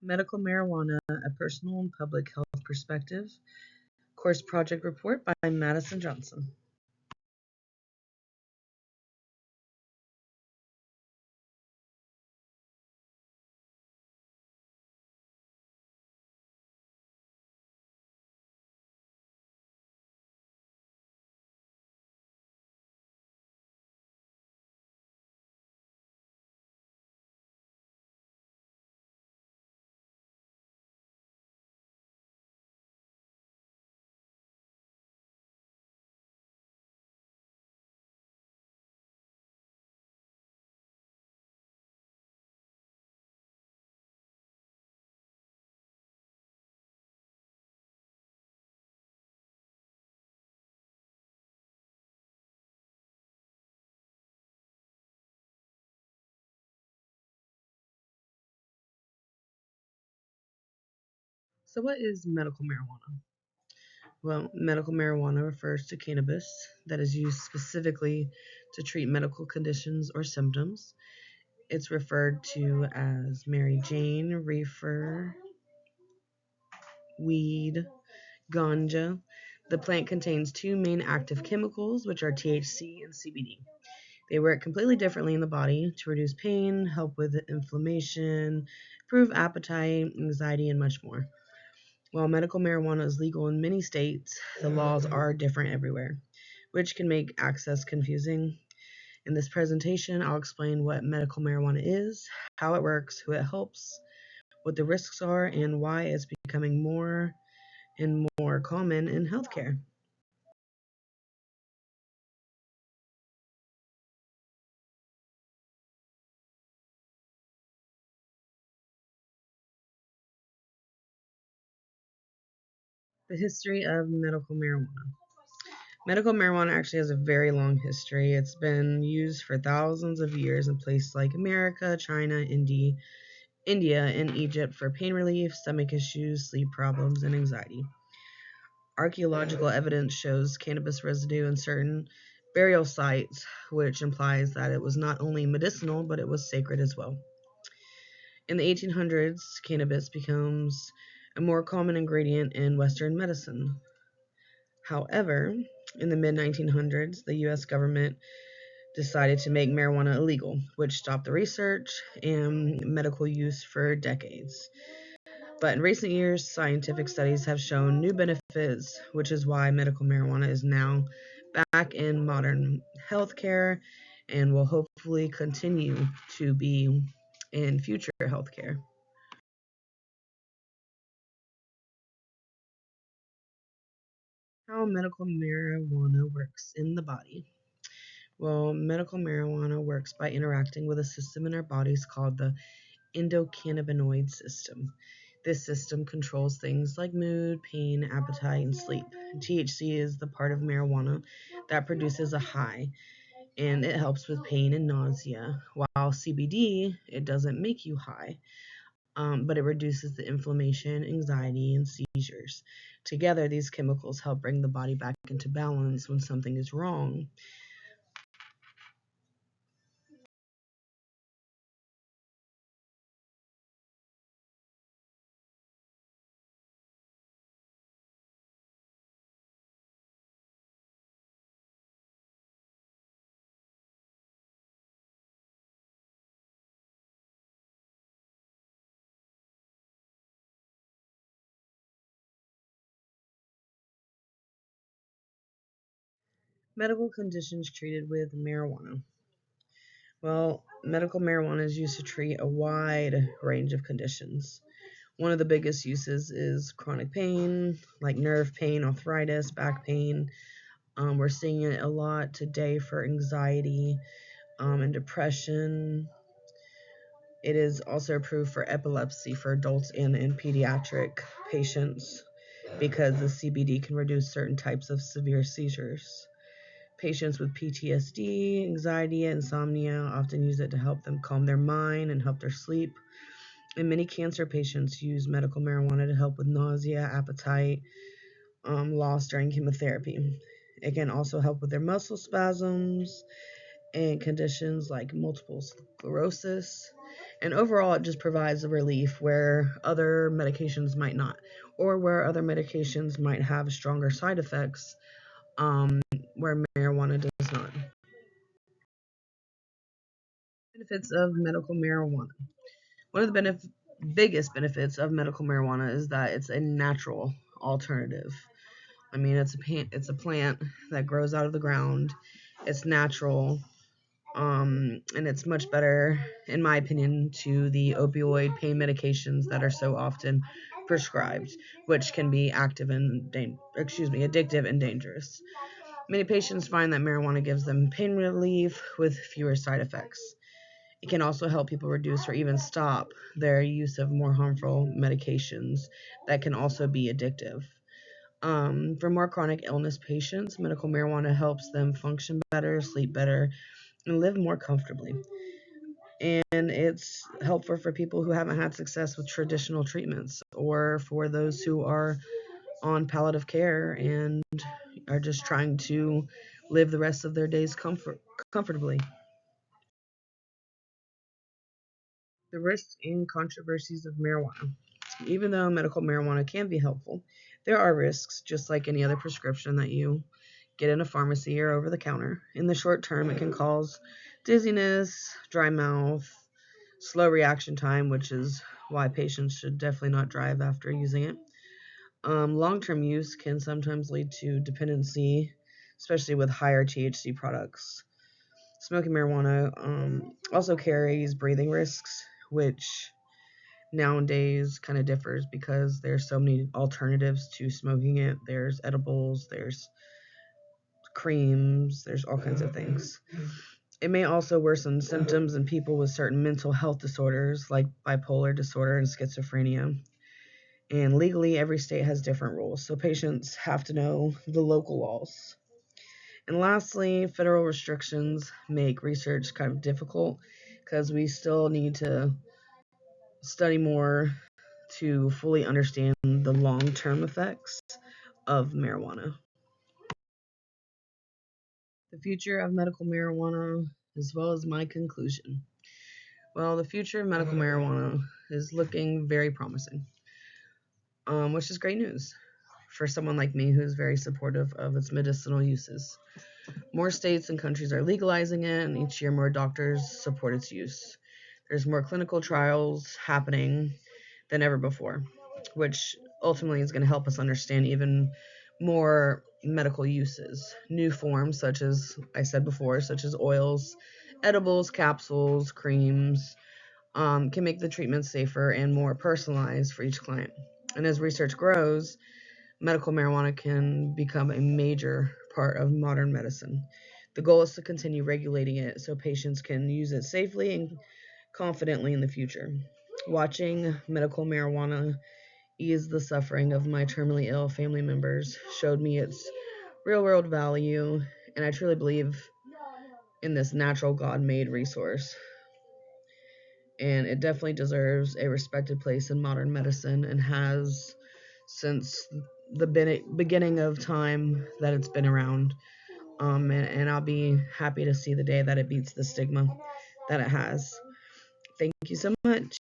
Medical Marijuana, a Personal and Public Health Perspective, Course Project Report by Madison Johnson. So, what is medical marijuana? Well, medical marijuana refers to cannabis that is used specifically to treat medical conditions or symptoms. It's referred to as Mary Jane, reefer, weed, ganja. The plant contains two main active chemicals, which are THC and CBD. They work completely differently in the body to reduce pain, help with inflammation, improve appetite, anxiety, and much more. While medical marijuana is legal in many states, the laws are different everywhere, which can make access confusing. In this presentation, I'll explain what medical marijuana is, how it works, who it helps, what the risks are, and why it's becoming more and more common in healthcare. The history of medical marijuana. Medical marijuana actually has a very long history. It's been used for thousands of years in places like America, China, India, and Egypt for pain relief, stomach issues, sleep problems, and anxiety. Archaeological evidence shows cannabis residue in certain burial sites, which implies that it was not only medicinal, but it was sacred as well. In the 1800s, cannabis becomes a more common ingredient in Western medicine. However, in the mid 1900s, the US government decided to make marijuana illegal, which stopped the research and medical use for decades. But in recent years, scientific studies have shown new benefits, which is why medical marijuana is now back in modern healthcare and will hopefully continue to be in future healthcare. How medical marijuana works in the body. Well, medical marijuana works by interacting with a system in our bodies called the endocannabinoid system. This system controls things like mood, pain, appetite, and sleep. THC is the part of marijuana that produces a high, and it helps with pain and nausea, while CBD, it doesn't make you high, but it reduces the inflammation, anxiety, and seizures. Together, these chemicals help bring the body back into balance when something is wrong. Medical conditions treated with marijuana. Well, medical marijuana is used to treat a wide range of conditions. One of the biggest uses is chronic pain, like nerve pain, arthritis, back pain. We're seeing it a lot today for anxiety and depression. It is also approved for epilepsy for adults and in pediatric patients because the CBD can reduce certain types of severe seizures. Patients with PTSD, anxiety, and insomnia often use it to help them calm their mind and help their sleep. And many cancer patients use medical marijuana to help with nausea, appetite, loss during chemotherapy. It can also help with their muscle spasms and conditions like multiple sclerosis. And overall, it just provides a relief where other medications might not, or where other medications might have stronger side effects, um, where marijuana does not. Benefits of medical marijuana. One of the biggest benefits of medical marijuana is that it's a natural alternative. I mean, it's a plant that grows out of the ground. It's natural, and it's much better, in my opinion, to the opioid pain medications that are so often prescribed, which can be addictive and dangerous. Many patients find that marijuana gives them pain relief with fewer side effects. It can also help people reduce or even stop their use of more harmful medications that can also be addictive. For more chronic illness patients, medical marijuana helps them function better, sleep better, and live more comfortably. And it's helpful for people who haven't had success with traditional treatments, or for those who are on palliative care and are just trying to live the rest of their days comfortably. The risks and controversies of marijuana. Even though medical marijuana can be helpful, there are risks, just like any other prescription that you get in a pharmacy or over the counter. In the short term, it can cause dizziness, dry mouth, slow reaction time, which is why patients should definitely not drive after using it. Long-term use can sometimes lead to dependency, especially with higher THC products. Smoking marijuana also carries breathing risks, which nowadays kind of differs because there's so many alternatives to smoking it. There's edibles, there's creams, there's all kinds of things. It may also worsen symptoms in people with certain mental health disorders like bipolar disorder and schizophrenia. And legally, every state has different rules, so patients have to know the local laws. And lastly, federal restrictions make research kind of difficult because we still need to study more to fully understand the long term effects of marijuana. The future of medical marijuana, as well as my conclusion. Well, the future of medical marijuana is looking very promising, which is great news for someone like me who's very supportive of its medicinal uses. More states and countries are legalizing it, and each year more doctors support its use. There's more clinical trials happening than ever before, which ultimately is going to help us understand even more medical uses. New forms, such as I said before, such as oils, edibles, capsules, creams, can make the treatment safer and more personalized for each client. And as research grows, medical marijuana can become a major part of modern medicine. The goal is to continue regulating it so patients can use it safely and confidently in the future. Watching medical marijuana ease the suffering of my terminally ill family members showed me its real world value, and I truly believe in this natural God made resource. And it definitely deserves a respected place in modern medicine and has since the beginning of time that it's been around. And I'll be happy to see the day that it beats the stigma that it has. Thank you so much.